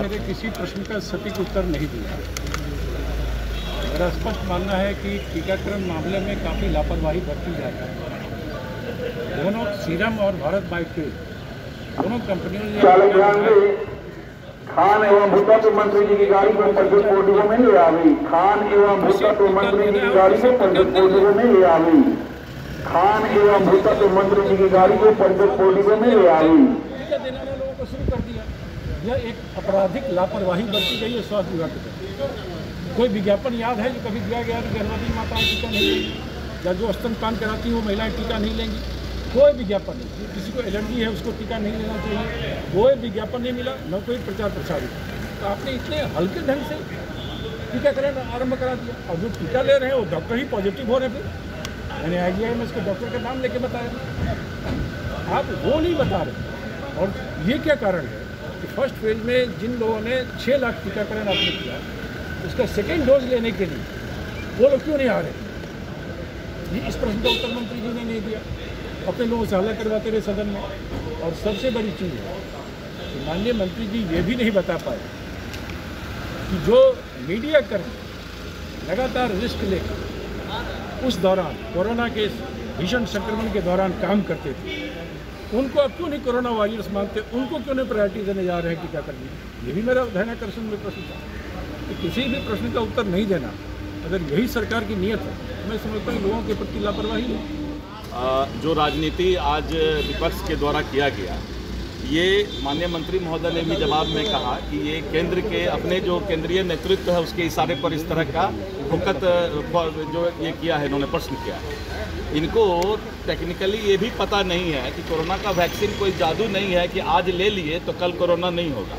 मेरे किसी प्रश्न का सटीक उत्तर नहीं दिया। मेरा स्पष्ट मानना है कि टीकाकरण मामले में काफ़ी लापरवाही बरती जा रही है। दोनों सीरम और भारत बायोटेक दोनों कंपनियों ने खान एवं भूतत्व मंत्री जी की गाड़ी को पंडित पोर्टिको में ले आ गई। खान एवं भूतत्व मंत्री जी की गाड़ी को पंडित पोर्टिको में ले आ गई। खान एवं भूतत्व मंत्री जी की गाड़ी को पंडित पोर्टिको में ले आ गई। टीका देने वाले लोगों को शुरू कर दिया। यह एक आपराधिक लापरवाही बरती गई है स्वास्थ्य विभाग की तरफ। कोई विज्ञापन याद है जो कभी दिया गया कि गर्भवती माताएं टीका नहीं लेंगी या जो स्तनपान कराती हैं वो महिलाएं टीका नहीं लेंगी? कोई विज्ञापन नहीं। किसी को एलर्जी है उसको टीका नहीं लेना चाहिए, कोई विज्ञापन नहीं मिला, न कोई प्रचार प्रसार हुआ। तो आपने इतने हल्के ढंग से टीकाकरण आरंभ करा दिया और जो टीका ले रहे हैं वो डॉक्टर ही पॉजिटिव हो रहे हैं। फिर मैंने IGI के डॉक्टर का नाम लेके बताया, आप वो नहीं बता रहे। और ये क्या कारण है कि फर्स्ट फेज में जिन लोगों ने 6 लाख टीकाकरण आपने किया, उसका सेकेंड डोज लेने के लिए वो लोग क्यों नहीं आ रहे? इस प्रश्न का उत्तर मंत्री जी ने नहीं दिया, अपने लोगों से हल्ला करवाते रहे सदन में। और सबसे बड़ी चीज़ है कि माननीय मंत्री जी ये भी नहीं बता पाए कि जो मीडिया कर्मी लगातार रिस्क लेकर उस दौरान कोरोना के भीषण संक्रमण के दौरान काम करते थे, उनको अब क्यों नहीं कोरोना वॉरियर्स मानते, उनको क्यों नहीं प्रायोरिटी देने जा रहे हैं टीकाकरण? ये भी मेरा ध्यानाकर्षण में प्रश्न था कि किसी भी प्रश्न का उत्तर नहीं देना, अगर यही सरकार की नीयत है, मैं समझता हूँ लोगों के प्रति लापरवाही है। जो राजनीति आज विपक्ष के द्वारा किया गया, ये माननीय मंत्री महोदय ने भी जवाब में कहा कि ये केंद्र के अपने जो केंद्रीय नेतृत्व है उसके इशारे पर इस तरह का हुकत जो ये किया है, इन्होंने प्रश्न किया है। इनको टेक्निकली ये भी पता नहीं है कि कोरोना का वैक्सीन कोई जादू नहीं है कि आज ले लिए तो कल कोरोना नहीं होगा।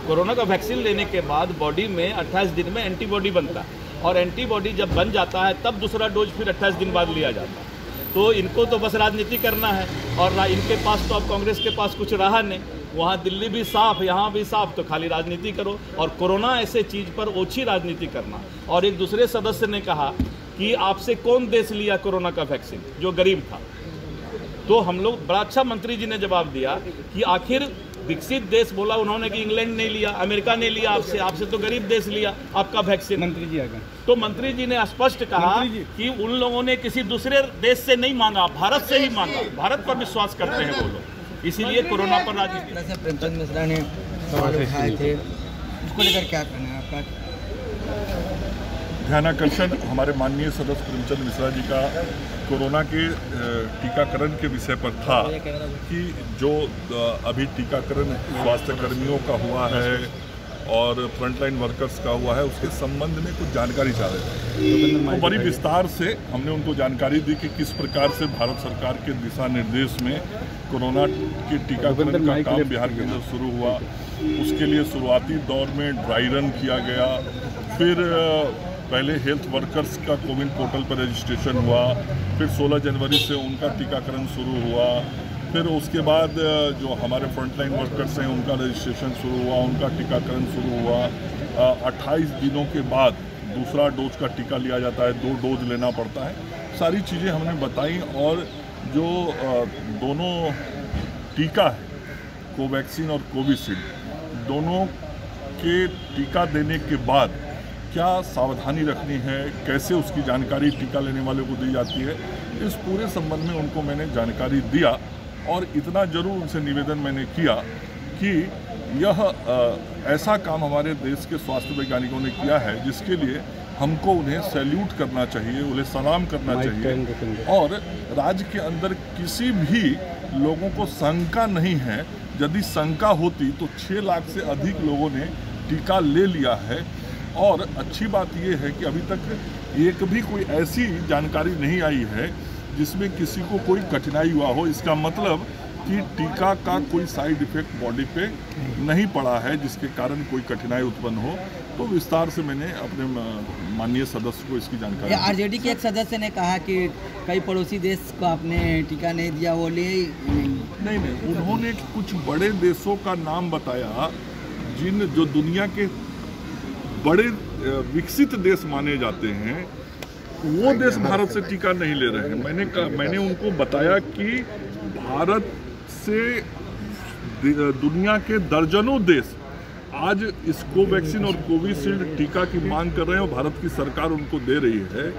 कोरोना का वैक्सीन लेने के बाद बॉडी में 28 दिन में एंटीबॉडी बनता है और एंटीबॉडी जब बन जाता है तब दूसरा डोज फिर 28 दिन बाद लिया जाता है। तो इनको तो बस राजनीति करना है और इनके पास तो अब कांग्रेस के पास कुछ रहा नहीं। वहाँ दिल्ली भी साफ, यहाँ भी साफ, तो खाली राजनीति करो और कोरोना ऐसे चीज़ पर ओछी राजनीति करना। और एक दूसरे सदस्य ने कहा कि आपसे कौन देश लिया कोरोना का वैक्सीन, जो गरीब था। तो हम लोग, बड़ा अच्छा मंत्री जी ने जवाब दिया कि आखिर विकसित देश बोला उन्होंने कि इंग्लैंड नहीं लिया, अमेरिका ने लिया, आपसे तो गरीब देश लिया आपका वैक्सीन। मंत्री जी आ गए तो मंत्री जी ने स्पष्ट कहा कि उन लोगों ने किसी दूसरे देश से नहीं मांगा, भारत से ही मांगा। भारत पर विश्वास करते हैं वो लोग, इसीलिए कोरोना पर राजनीति। प्रेमचंद मिश्रा ने सवाल उठाए थे, उसको लेकर क्या कहना है आपका? ध्यानाकर्षण हमारे माननीय सदस्य प्रेमचंद मिश्रा जी का कोरोना के टीकाकरण के विषय पर था कि जो अभी टीकाकरण स्वास्थ्य कर्मियों का हुआ है और फ्रंटलाइन वर्कर्स का हुआ है, उसके संबंध में कुछ जानकारी चाह रहे थे। तो बड़ी विस्तार से हमने उनको जानकारी दी कि किस प्रकार से भारत सरकार के दिशा निर्देश में कोरोना के टीकाकरण का काम बिहार के अंदर शुरू हुआ। उसके लिए शुरुआती दौर में ड्राई रन किया गया, फिर पहले हेल्थ वर्कर्स का कोविन पोर्टल पर रजिस्ट्रेशन हुआ, फिर 16 जनवरी से उनका टीकाकरण शुरू हुआ, फिर उसके बाद जो हमारे फ्रंटलाइन वर्कर्स हैं उनका रजिस्ट्रेशन शुरू हुआ, उनका टीकाकरण शुरू हुआ। 28 दिनों के बाद दूसरा डोज का टीका लिया जाता है, 2 डोज लेना पड़ता है। सारी चीज़ें हमने बताई और जो दोनों टीका है, कोवैक्सीन और कोविशील्ड, दोनों के टीका देने के बाद क्या सावधानी रखनी है, कैसे उसकी जानकारी टीका लेने वाले को दी जाती है, इस पूरे संबंध में उनको मैंने जानकारी दिया। और इतना जरूर उनसे निवेदन मैंने किया कि यह ऐसा काम हमारे देश के स्वास्थ्य वैज्ञानिकों ने किया है जिसके लिए हमको उन्हें सैल्यूट करना चाहिए, उन्हें सलाम करना चाहिए। और राज्य के अंदर किसी भी लोगों को शंका नहीं है, यदि शंका होती तो 6 लाख से अधिक लोगों ने टीका ले लिया है। और अच्छी बात यह है कि अभी तक एक भी कोई ऐसी जानकारी नहीं आई है जिसमें किसी को कोई कठिनाई हुआ हो। इसका मतलब कि टीका का कोई साइड इफेक्ट बॉडी पे नहीं पड़ा है जिसके कारण कोई कठिनाई उत्पन्न हो। तो विस्तार से मैंने अपने माननीय सदस्य को इसकी जानकारी दी। आरजेडी के एक सदस्य ने कहा कि कई पड़ोसी देश को आपने टीका नहीं दिया, वो ले नहीं, उन्होंने कुछ बड़े देशों का नाम बताया जो दुनिया के बड़े विकसित देश माने जाते हैं, वो देश भारत से टीका नहीं ले रहे हैं। मैंने उनको बताया कि भारत से दुनिया के दर्जनों देश आज इस कोवैक्सीन और कोविशील्ड टीका की मांग कर रहे हैं और भारत की सरकार उनको दे रही है।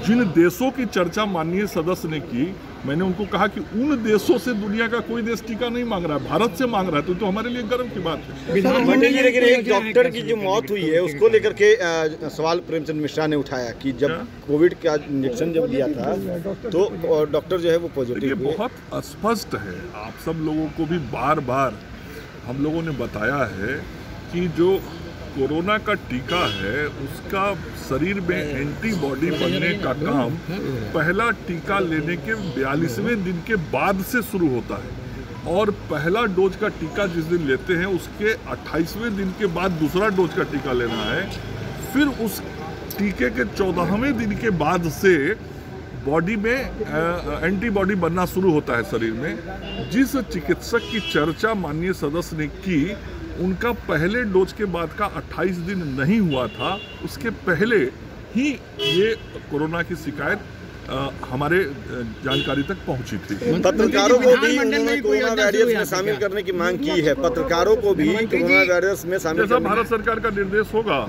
जिन देशों की चर्चा माननीय सदस्य ने की, मैंने उनको कहा कि उन देशों से दुनिया का कोई देश टीका नहीं मांग रहा है, भारत से मांग रहा है, तो हमारे लिए गर्व की बात है। मंडल जी, लेकिन एक डॉक्टर की जो मौत हुई है उसको लेकर के सवाल प्रेमचंद मिश्रा ने उठाया कि जब कोविड का इंजेक्शन जब दिया था तो डॉक्टर जो है वो पॉजिटिव हुए। बहुत स्पष्ट है, आप सब लोगों को भी बार बार हम लोगों ने बताया है कि जो कोरोना का टीका है उसका शरीर में एंटीबॉडी बनने का काम पहला टीका लेने के 42वें दिन के बाद से शुरू होता है और पहला डोज का टीका जिस दिन लेते हैं उसके 28वें दिन के बाद दूसरा डोज का टीका लेना है। फिर उस टीके के 14वें दिन के बाद से बॉडी में एंटीबॉडी बनना शुरू होता है शरीर में। जिस चिकित्सक की चर्चा माननीय सदस्य ने की, उनका पहले डोज के बाद का 28 दिन नहीं हुआ था, उसके पहले ही ये कोरोना की शिकायत हमारे जानकारी तक पहुंची थी। पत्रकारों को भी उन्होंने कोरोना वॉरियर्स में शामिल करने की मांग की है, पत्रकारों को भी कोरोना वॉरियर्स में शामिल जैसा भारत सरकार का निर्देश होगा।